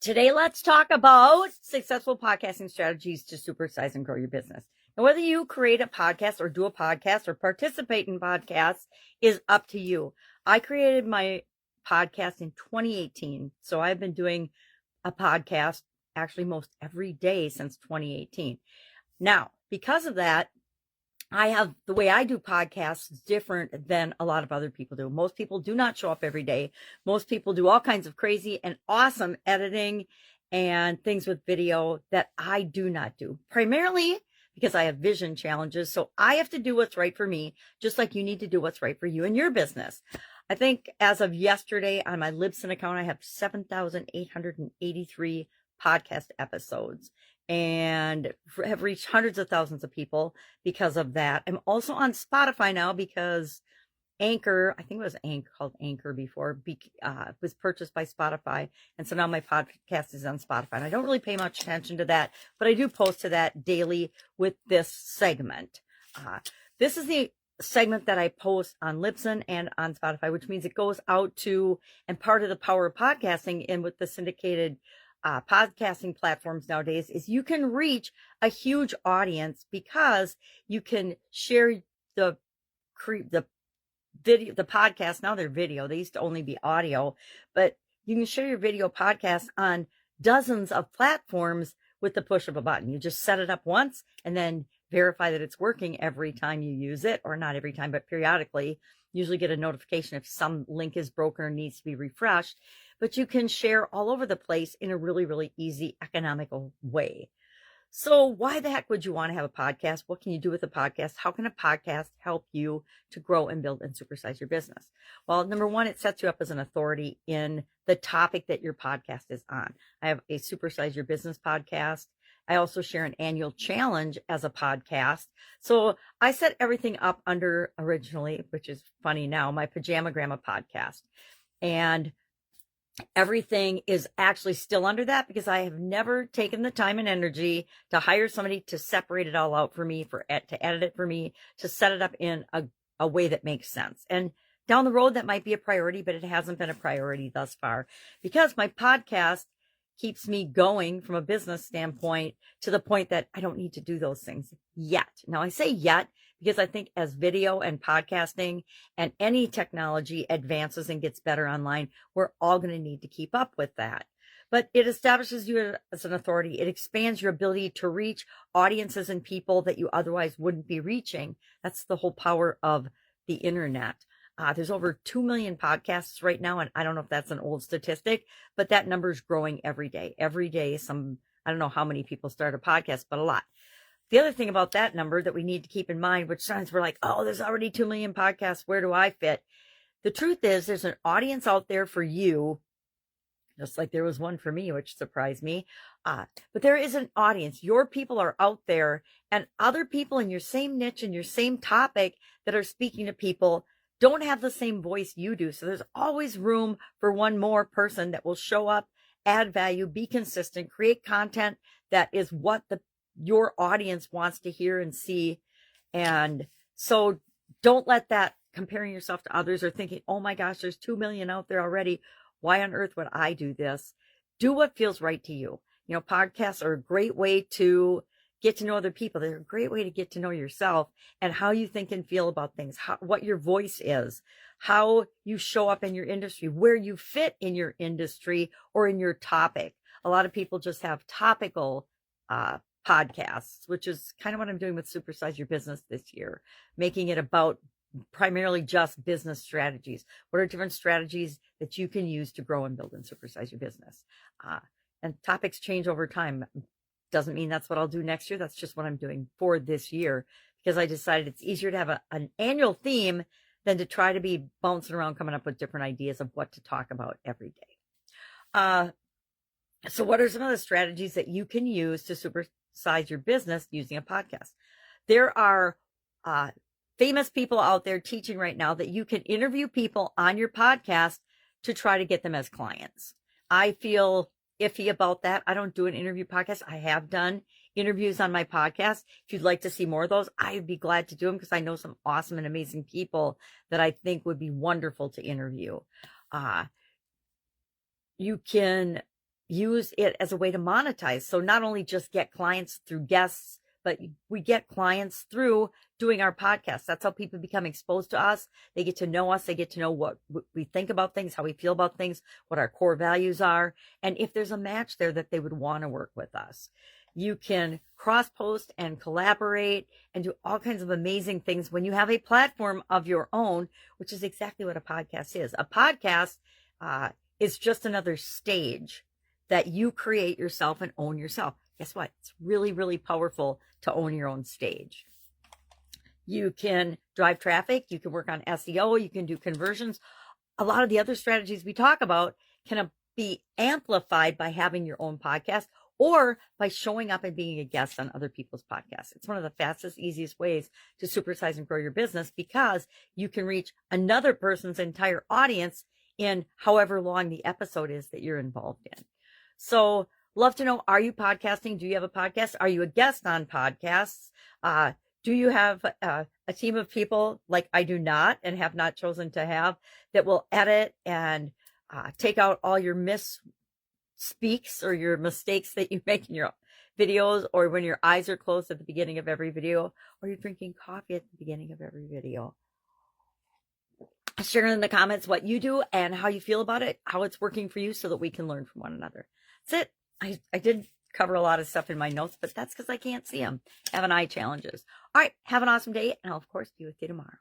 Today, let's talk about successful podcasting strategies to supersize and grow your business. Now, whether you create a podcast or do a podcast or participate in podcasts is up to you. I created my podcast in 2018, so I've been doing a podcast actually most every day since 2018. Now, because of that, the way I do podcasts is different than a lot of other people do. Most people do not show up every day. Most people do all kinds of crazy and awesome editing and things with video that I do not do, primarily because I have vision challenges. So I have to do what's right for me, just like you need to do what's right for you and your business. I think as of yesterday on my Libsyn account, I have 7,883 podcast episodes and have reached hundreds of thousands of people because of that. I'm also on Spotify now because Anchor, I think it was called Anchor before, was purchased by Spotify. And so now my podcast is on Spotify. And I don't really pay much attention to that, but I do post to that daily with this segment. This is the segment that I post on Libsyn and on Spotify, which means it goes out to, and part of the power of podcasting and with the syndicated podcasting platforms nowadays is you can reach a huge audience because you can share the video, the podcast. Now they're video. They used to only be audio, but you can share your video podcast on dozens of platforms with the push of a button. You just set it up once and then verify that it's working every time you use it, or not every time, but periodically. Usually get a notification if some link is broken or needs to be refreshed. But you can share all over the place in a really, really easy, economical way. So why the heck would you want to have a podcast? What can you do with a podcast? How can a podcast help you to grow and build and supersize your business? Well, number one, it sets you up as an authority in the topic that your podcast is on. I have a Supersize Your Business podcast. I also share an annual challenge as a podcast. So I set everything up under originally, which is funny now, my Pajama Grandma podcast. And everything is actually still under that because I have never taken the time and energy to hire somebody to separate it all out for me, to edit it for me, to set it up in a way that makes sense. And down the road, that might be a priority, but it hasn't been a priority thus far because my podcast keeps me going from a business standpoint to the point that I don't need to do those things yet. Now I say yet because I think as video and podcasting and any technology advances and gets better online, we're all going to need to keep up with that. But it establishes you as an authority. It expands your ability to reach audiences and people that you otherwise wouldn't be reaching. That's the whole power of the internet. There's over 2 million podcasts right now, and I don't know if that's an old statistic, but that number is growing every day. Every day, I don't know how many people start a podcast, but a lot. The other thing about that number that we need to keep in mind, which sometimes we're like, oh, there's already 2 million podcasts. Where do I fit? The truth is there's an audience out there for you, just like there was one for me, which surprised me. But there is an audience. Your people are out there, and other people in your same niche and your same topic that are speaking to people don't have the same voice you do. So there's always room for one more person that will show up, add value, be consistent, create content that is what your audience wants to hear and see. And so don't let that comparing yourself to others or thinking, oh my gosh, there's 2 million out there already. Why on earth would I do this? Do what feels right to you. You know, podcasts are a great way to get to know other people. They're a great way to get to know yourself and how you think and feel about things, what your voice is, how you show up in your industry, where you fit in your industry or in your topic. A lot of people just have topical podcasts, which is kind of what I'm doing with Supersize Your Business this year, making it about primarily just business strategies. What are different strategies that you can use to grow and build and supersize your business? And topics change over time. Doesn't mean that's what I'll do next year. That's just what I'm doing for this year because I decided it's easier to have an annual theme than to try to be bouncing around coming up with different ideas of what to talk about every day. So what are some of the strategies that you can use to supersize your business using a podcast? There are famous people out there teaching right now that you can interview people on your podcast to try to get them as clients. I feel iffy about that. I don't do an interview podcast. I have done interviews on my podcast. If you'd like to see more of those, I'd be glad to do them because I know some awesome and amazing people that I think would be wonderful to interview. You can use it as a way to monetize. So not only just get clients through guests, but we get clients through doing our podcast. That's how people become exposed to us. They get to know us. They get to know what we think about things, how we feel about things, what our core values are, and if there's a match there that they would want to work with us. You can cross-post and collaborate and do all kinds of amazing things when you have a platform of your own, which is exactly what a podcast is. A podcast is just another stage that you create yourself and own yourself. Guess what? It's really, really powerful to own your own stage. You can drive traffic. You can work on SEO. You can do conversions. A lot of the other strategies we talk about can be amplified by having your own podcast or by showing up and being a guest on other people's podcasts. It's one of the fastest, easiest ways to supersize and grow your business because you can reach another person's entire audience in however long the episode is that you're involved in. So love to know, are you podcasting? Do you have a podcast? Are you a guest on podcasts? Do you have a team of people like I do not and have not chosen to have that will edit and take out all your misspeaks or your mistakes that you make in your videos, or when your eyes are closed at the beginning of every video, or you're drinking coffee at the beginning of every video? Share in the comments what you do and how you feel about it, how it's working for you, so that we can learn from one another. That's it. I did cover a lot of stuff in my notes, but that's because I can't see them. Having eye challenges. All right. Have an awesome day. And I'll, of course, be with you tomorrow.